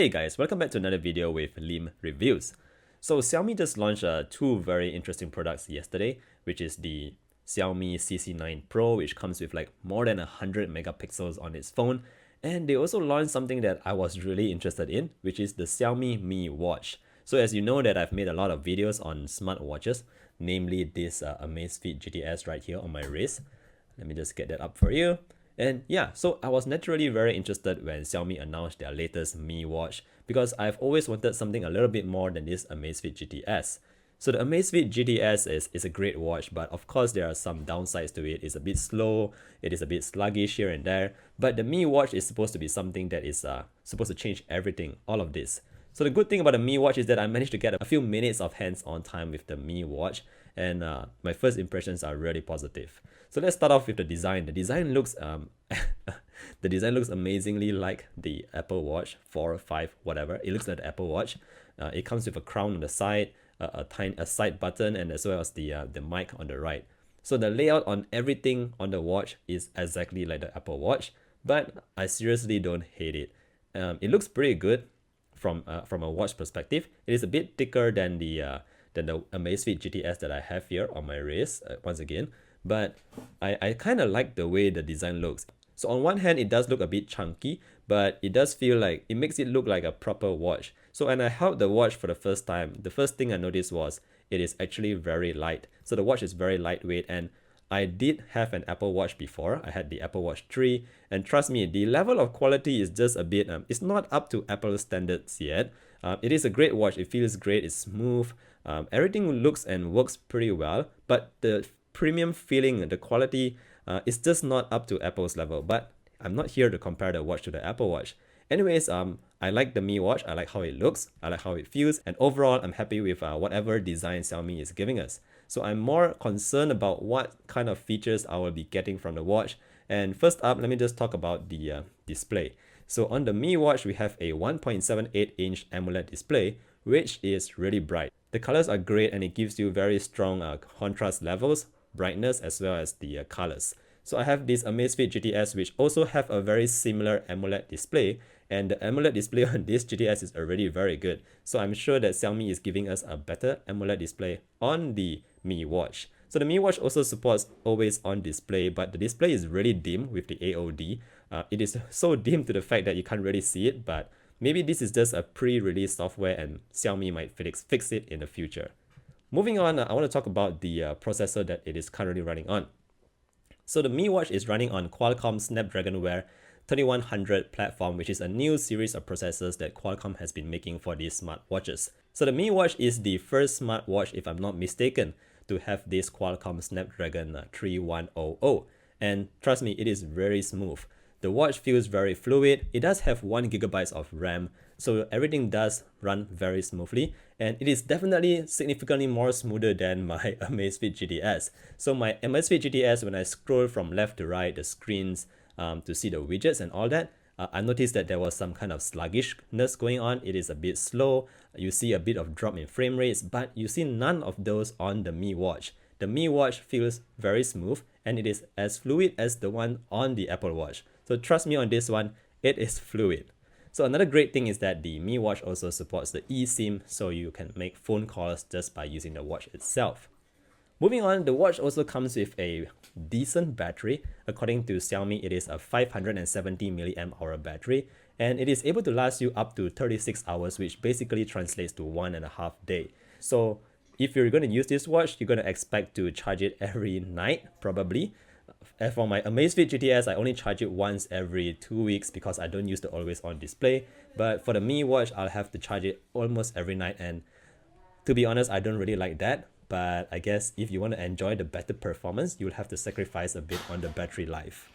Hey guys, welcome back to another video with Lim Reviews. So Xiaomi just launched two very interesting products yesterday, which is the Xiaomi CC9 Pro, which comes with like more than 100 megapixels on its phone. And they also launched something that I was really interested in, which is the Xiaomi Mi Watch. So as you know that I've made a lot of videos on smartwatches, namely this Amazfit GTS right here on my wrist. Let me just get that up for you. And yeah, so I was naturally very interested when Xiaomi announced their latest Mi Watch because I've always wanted something a little bit more than this Amazfit GTS. So the Amazfit GTS is a great watch, but of course there are some downsides to it. It's a bit slow, it is a bit sluggish here and there, but the Mi Watch is supposed to be something that is supposed to change everything, all of this. So the good thing about the Mi Watch is that I managed to get a few minutes of hands-on time with the Mi Watch, and my first impressions are really positive. So let's start off with the design. The design looks the design looks amazingly like the Apple Watch 4 or 5, whatever. It looks like the Apple Watch. It comes with a crown on the side, a side button, and as well as the mic on the right. So the layout on everything on the watch is exactly like the Apple Watch, but I seriously don't hate it. It looks pretty good from a watch perspective. It is a bit thicker than the Amazfit GTS that I have here on my wrist once again, but I kind of like the way the design looks. So on one hand, it does look a bit chunky, but it does feel like it makes it look like a proper watch. So when I held the watch for the first time, the first thing I noticed was it is actually very light. So the watch is very lightweight, and I did have an Apple Watch before. I had the Apple Watch 3, and trust me, the level of quality is just a bit, it's not up to Apple standards yet. It is a great watch. It feels great. It's smooth. Everything looks and works pretty well, but the premium feeling, the quality, is just not up to Apple's level. But I'm not here to compare the watch to the Apple Watch. Anyways, I like the Mi Watch. I like how it looks. I like how it feels. And overall, I'm happy with whatever design Xiaomi is giving us. So I'm more concerned about what kind of features I will be getting from the watch. And first up, let me just talk about the display. So on the Mi Watch, we have a 1.78-inch AMOLED display, which is really bright. The colors are great, and it gives you very strong contrast levels, brightness, as well as the colors. So I have this Amazfit GTS, which also have a very similar AMOLED display, and the AMOLED display on this GTS is already very good. So I'm sure that Xiaomi is giving us a better AMOLED display on the Mi Watch. So the Mi Watch also supports always on display, but the display is really dim with the AOD. It is so dim to the fact that you can't really see it, but maybe this is just a pre-release software and Xiaomi might fix it in the future. Moving on, I want to talk about the processor that it is currently running on. So the Mi Watch is running on Qualcomm Snapdragon Wear 3100 platform, which is a new series of processors that Qualcomm has been making for these smartwatches. So the Mi Watch is the first smartwatch, if I'm not mistaken, to have this Qualcomm Snapdragon 3100. And trust me, it is very smooth. The watch feels very fluid. It does have 1 GB of RAM, so everything does run very smoothly, and it is definitely significantly more smoother than my Amazfit GTS. So my Amazfit GTS, when I scroll from left to right, the screens to see the widgets and all that, I noticed that there was some kind of sluggishness going on. It is a bit slow. You see a bit of drop in frame rates, but you see none of those on the Mi Watch. The Mi Watch feels very smooth, and it is as fluid as the one on the Apple Watch. So trust me on this one, it is fluid. So another great thing is that the Mi Watch also supports the eSIM, so you can make phone calls just by using the watch itself. Moving on, the watch also comes with a decent battery. According to Xiaomi, it is a 570 mAh battery, and it is able to last you up to 36 hours, which basically translates to 1.5 days. So if you're going to use this watch, you're going to expect to charge it every night, probably. As for my Amazfit GTS, I only charge it once every 2 weeks because I don't use the always on display. But for the Mi Watch, I'll have to charge it almost every night, and to be honest, I don't really like that. But I guess if you want to enjoy the better performance, you'll have to sacrifice a bit on the battery life.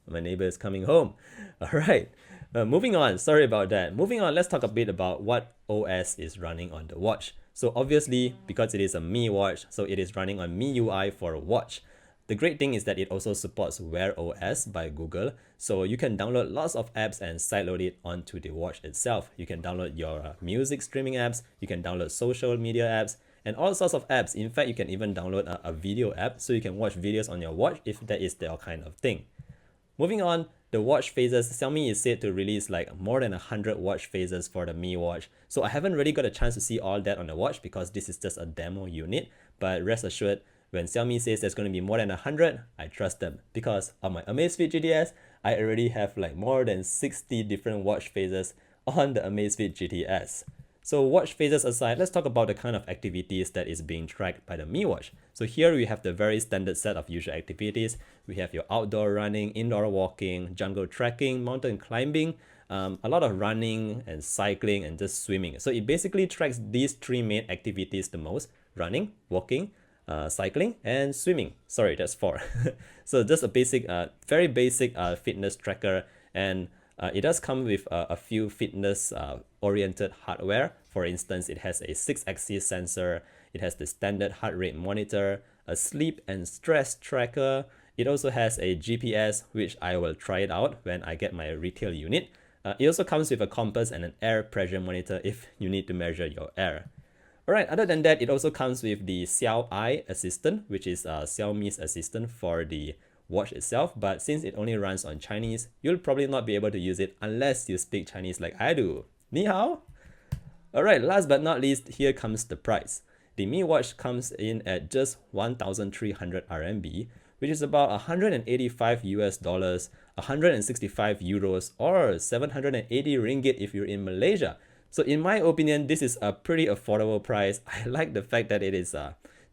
My neighbor is coming home. All right. Moving on. Sorry about that. Moving on, let's talk a bit about what OS is running on the watch. So obviously, because it is a Mi Watch, so it is running on MIUI for a watch. The great thing is that it also supports Wear OS by Google, so you can download lots of apps and sideload it onto the watch itself. You can download your music streaming apps, you can download social media apps, and all sorts of apps. In fact, you can even download a video app so you can watch videos on your watch if that is your kind of thing. Moving on, the watch faces, Xiaomi is said to release like more than 100 watch faces for the Mi Watch. So I haven't really got a chance to see all that on the watch because this is just a demo unit. But rest assured, when Xiaomi says there's going to be more than 100, I trust them. Because on my Amazfit GTS, I already have like more than 60 different watch faces on the Amazfit GTS. So watch faces aside, let's talk about the kind of activities that is being tracked by the Mi Watch. So here we have the very standard set of usual activities. We have your outdoor running, indoor walking, jungle trekking, mountain climbing, a lot of running and cycling and just swimming. So it basically tracks these three main activities the most: running, walking, cycling, and swimming. Sorry, that's 4. So just a basic, very basic fitness tracker, and it does come with a few fitness oriented hardware. For instance, it has a 6-axis sensor, it has the standard heart rate monitor, a sleep and stress tracker. It also has a GPS, which I will try it out when I get my retail unit. It also comes with a compass and an air pressure monitor if you need to measure your air. Alright, other than that, it also comes with the Xiaomi Assistant, which is Xiaomi's assistant for the watch itself, but since it only runs on Chinese, you'll probably not be able to use it unless you speak Chinese like I do. Ni hao? Alright, last but not least, here comes the price. The Mi Watch comes in at just 1,300 RMB, which is about 185 US dollars, 165 euros, or 780 ringgit if you're in Malaysia. So in my opinion, this is a pretty affordable price. I like the fact that it is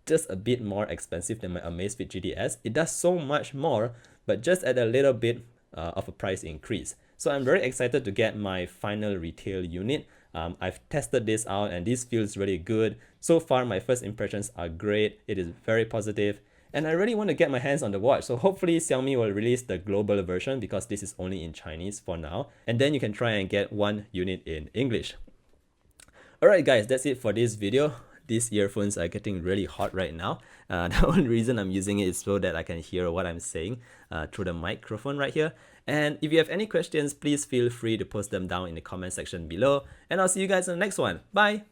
just a bit more expensive than my Amazfit GTS. It does so much more, but just at a little bit of a price increase. So I'm very excited to get my final retail unit. I've tested this out and this feels really good. So far, my first impressions are great. It is very positive. And I really want to get my hands on the watch. So hopefully Xiaomi will release the global version because this is only in Chinese for now. And then you can try and get one unit in English. Alright guys, that's it for this video. These earphones are getting really hot right now. The only reason I'm using it is so that I can hear what I'm saying through the microphone right here. And if you have any questions, please feel free to post them down in the comment section below. And I'll see you guys in the next one. Bye!